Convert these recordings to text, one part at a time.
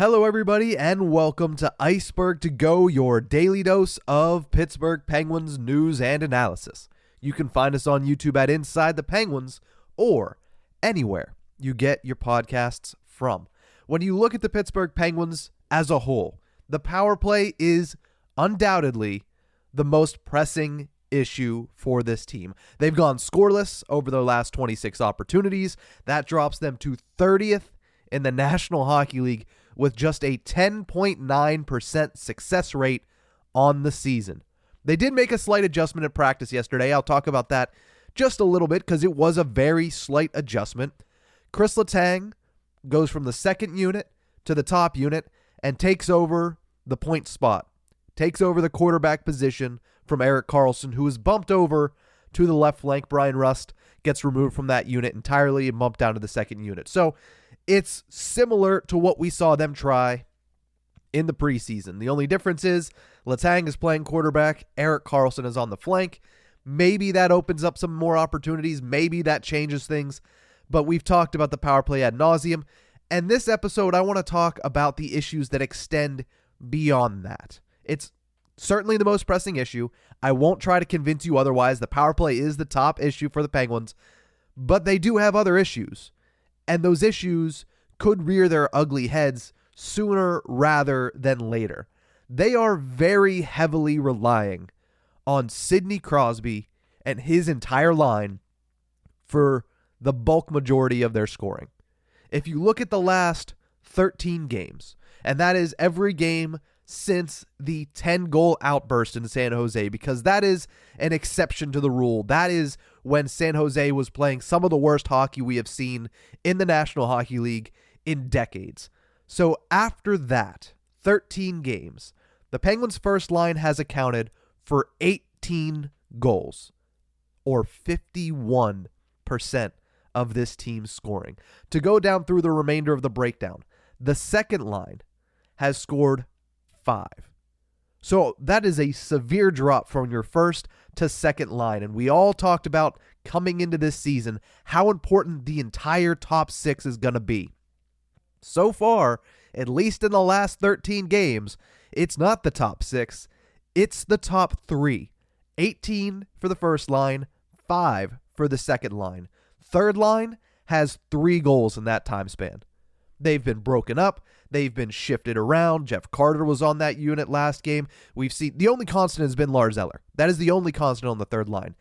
Hello, everybody, and welcome to Ice-Burgh To Go, your daily dose of Pittsburgh Penguins news and analysis. You can find us on YouTube at Inside the Penguins or anywhere you get your podcasts from. When you look at the Pittsburgh Penguins as a whole, the power play is undoubtedly the most pressing issue for this team. They've gone scoreless over their last 26 opportunities. That drops them to 30th in the National Hockey League with just a 10.9% success rate on the season. They did make a slight adjustment at practice yesterday. I'll talk about that just a little bit because it was a very slight adjustment. Chris Letang goes from the second unit to the top unit and takes over the point spot, takes over the quarterback position from Erik Karlsson, who is bumped over to the left flank. Bryan Rust gets removed from that unit entirely and bumped down to the second unit. So it's similar to what we saw them try in the preseason. The only difference is Letang is playing quarterback, Erik Karlsson is on the flank. Maybe that opens up some more opportunities. Maybe that changes things. But we've talked about the power play ad nauseum. And this episode, I want to talk about the issues that extend beyond that. It's certainly the most pressing issue. I won't try to convince you otherwise. The power play is the top issue for the Penguins. But they do have other issues. And those issues could rear their ugly heads sooner rather than later. They are very heavily relying on Sidney Crosby and his entire line for the bulk majority of their scoring. If you look at the last 13 games, and that is every game since the 10-goal outburst in San Jose, because that is an exception to the rule. That is when San Jose was playing some of the worst hockey we have seen in the National Hockey League in decades. So after that, 13 games, the Penguins' first line has accounted for 18 goals, or 51% of this team's scoring. To go down through the remainder of the breakdown, the second line has scored 5. So that is a severe drop from your first to second line. And we all talked about coming into this season how important the entire top 6 is going to be. So far, at least in the last 13 games, it's not the top 6. It's the top 3. 18 for the first line, 5 for the second line. Third line has 3 goals in that time span. They've been broken up. They've been shifted around. Jeff Carter was on that unit last game. We've seen the only constant has been Lars Eller. That is the only constant on the third line.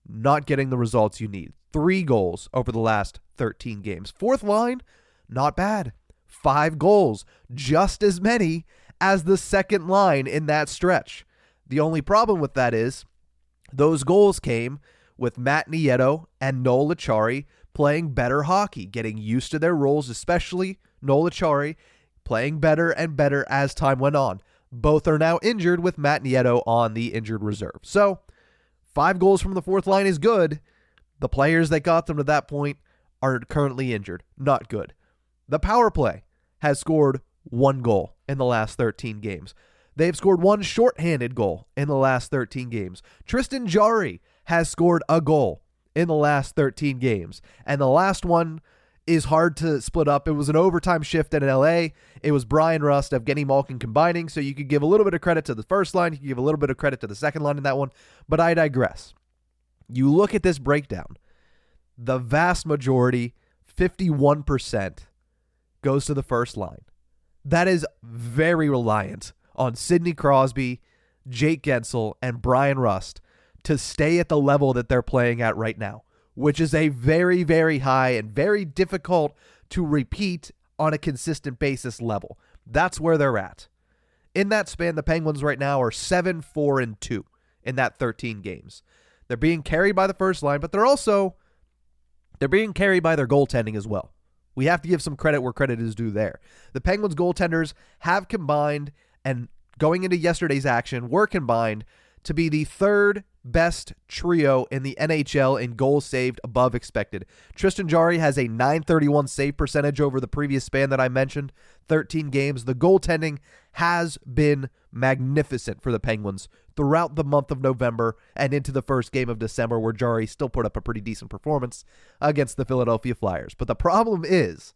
Not getting the results you need. 3 goals over the last 13 games. Fourth line, not bad. 5 goals, just as many as the second line in that stretch. The only problem with that is those goals came with Matt Nieto and Noel Acciari playing better hockey, getting used to their roles, especially Noel Acciari playing better and better as time went on. Both are now injured with Matt Nieto on the injured reserve. So 5 goals from the fourth line is good. The players that got them to that point are currently injured. Not good. The power play has scored 1 goal in the last 13 games. They've scored 1 shorthanded goal in the last 13 games. Tristan Jarry has scored a goal in the last 13 games. And the last one is hard to split up. It was an overtime shift in LA. It was Bryan Rust, Evgeny Malkin combining. So you could give a little bit of credit to the first line. You could give a little bit of credit to the second line in that one. But I digress. You look at this breakdown. The vast majority, 51%, goes to the first line. That is very reliant on Sidney Crosby, Jake Gensel, and Bryan Rust to stay at the level that they're playing at right now, which is a very, very high and very difficult to repeat on a consistent basis level. That's where they're at. In that span, the Penguins right now are 7-4-2 in that 13 games. They're being carried by the first line, but they're being carried by their goaltending as well. We have to give some credit where credit is due there. The Penguins goaltenders have combined, and going into yesterday's action, were combined to be the third best trio in the NHL in goals saved above expected. Tristan Jarry has a .931 save percentage over the previous span that I mentioned, 13 games. The goaltending has been magnificent for the Penguins throughout the month of November and into the first game of December, where Jarry still put up a pretty decent performance against the Philadelphia Flyers. But the problem is,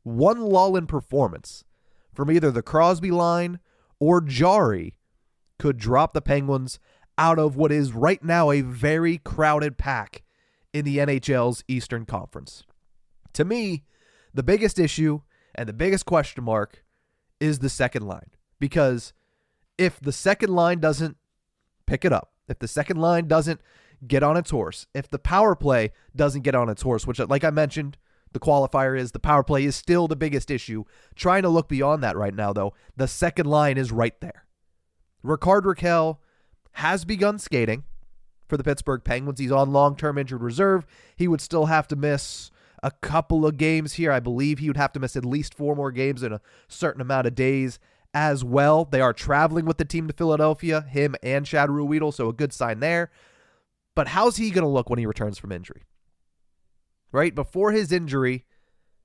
one lull in performance from either the Crosby line or Jarry could drop the Penguins out of what is right now a very crowded pack in the NHL's Eastern Conference. To me, the biggest issue and the biggest question mark is the second line. Because if the second line doesn't pick it up, if the second line doesn't get on its horse, if the power play doesn't get on its horse, which, like I mentioned, the qualifier is the power play is still the biggest issue. Trying to look beyond that right now, though, the second line is right there. Rickard Rakell has begun skating for the Pittsburgh Penguins. He's on long-term injured reserve. He would still have to miss a couple of games here. I believe he would have to miss at least 4 more games in a certain amount of days as well. They are traveling with the team to Philadelphia, him and Chad Ruhwedel, so a good sign there. But how's he going to look when he returns from injury? Right? Before his injury,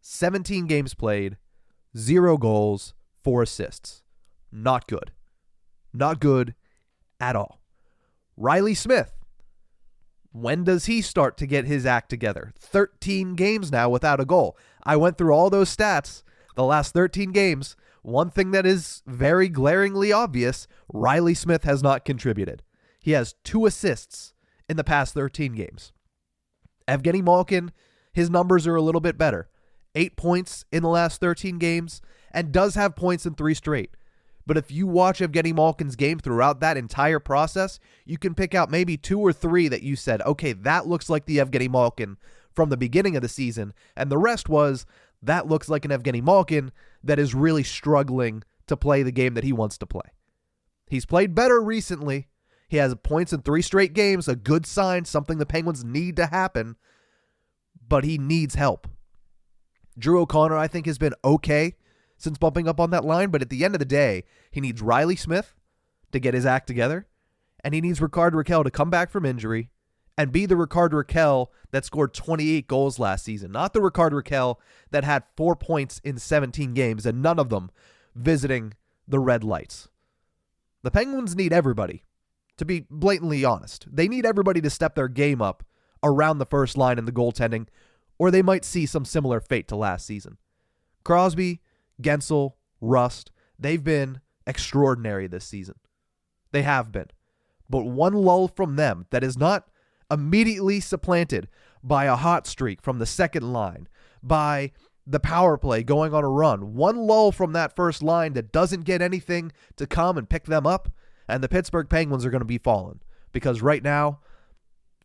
17 games played, 0 goals, 4 assists. Not good. Not good at all. Riley Smith, when does he start to get his act together? 13 games now without a goal. I went through all those stats the last 13 games. One thing that is very glaringly obvious, Riley Smith has not contributed. He has 2 assists in the past 13 games. Evgeny Malkin, his numbers are a little bit better. 8 points in the last 13 games and does have points in 3 straight. But if you watch Evgeny Malkin's game throughout that entire process, you can pick out maybe 2 or 3 that you said, okay, that looks like the Evgeny Malkin from the beginning of the season. And the rest was, that looks like an Evgeny Malkin that is really struggling to play the game that he wants to play. He's played better recently. He has points in 3 straight games, a good sign, something the Penguins need to happen, but he needs help. Drew O'Connor, I think, has been okay since bumping up on that line, but at the end of the day, he needs Riley Smith to get his act together, and he needs Rickard Rakell to come back from injury and be the Rickard Rakell that scored 28 goals last season, not the Rickard Rakell that had 4 points in 17 games, and none of them visiting the red lights. The Penguins need everybody, to be blatantly honest. They need everybody to step their game up around the first line in the goaltending, or they might see some similar fate to last season. Crosby, Gensel, Rust, they've been extraordinary this season. They have been. But one lull from them that is not immediately supplanted by a hot streak from the second line, by the power play going on a run, one lull from that first line that doesn't get anything to come and pick them up, and the Pittsburgh Penguins are going to be falling. Because right now,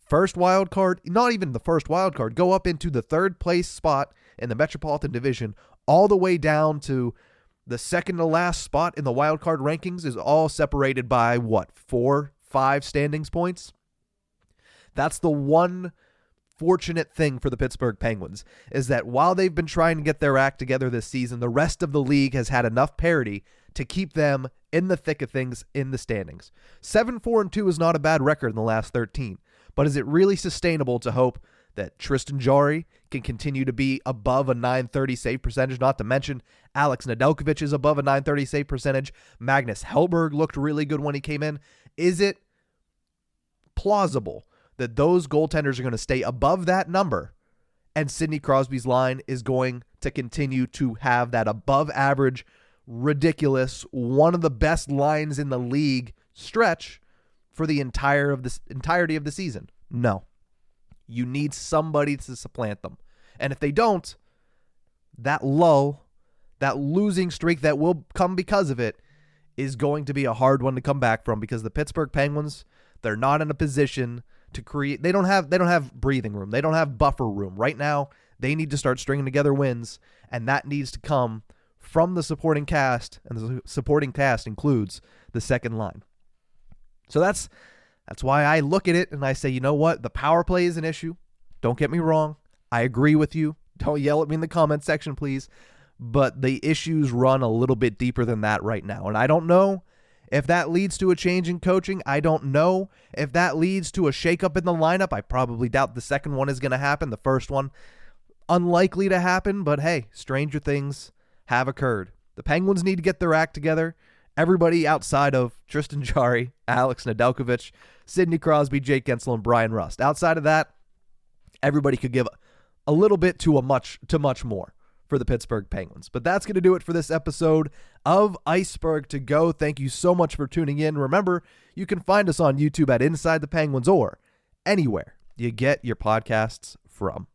first wild card, not even the first wild card, go up into the 3rd place spot in the Metropolitan Division, all the way down to the second to last spot in the wild card rankings is all separated by, 4, 5 standings points? That's the one fortunate thing for the Pittsburgh Penguins, is that while they've been trying to get their act together this season, the rest of the league has had enough parity to keep them in the thick of things in the standings. 7-4-2 is not a bad record in the last 13, but is it really sustainable to hope that Tristan Jarry can continue to be above a .930 save percentage, not to mention Alex Nedeljkovic is above a .930 save percentage. Magnus Hellberg looked really good when he came in. Is it plausible that those goaltenders are going to stay above that number and Sidney Crosby's line is going to continue to have that above average, ridiculous, one of the best lines in the league stretch for the entirety of the season? No. You need somebody to supplant them. And if they don't, that lull, that losing streak that will come because of it, is going to be a hard one to come back from, because the Pittsburgh Penguins, they're not in a position to create. They don't have breathing room. They don't have buffer room. Right now, they need to start stringing together wins, and that needs to come from the supporting cast, and the supporting cast includes the second line. So that's why I look at it and I say, you know what? The power play is an issue. Don't get me wrong. I agree with you. Don't yell at me in the comment section, please. But the issues run a little bit deeper than that right now. And I don't know if that leads to a change in coaching. I don't know if that leads to a shakeup in the lineup. I probably doubt the second one is going to happen. The first one, unlikely to happen. But hey, stranger things have occurred. The Penguins need to get their act together. Everybody outside of Tristan Jarry, Alex Nedeljkovic, Sidney Crosby, Jake Gensel, and Brian Rust. Outside of that, everybody could give a little bit to much more for the Pittsburgh Penguins. But that's going to do it for this episode of Ice-Burgh To Go. Thank you so much for tuning in. Remember, you can find us on YouTube at Inside the Penguins or anywhere you get your podcasts from.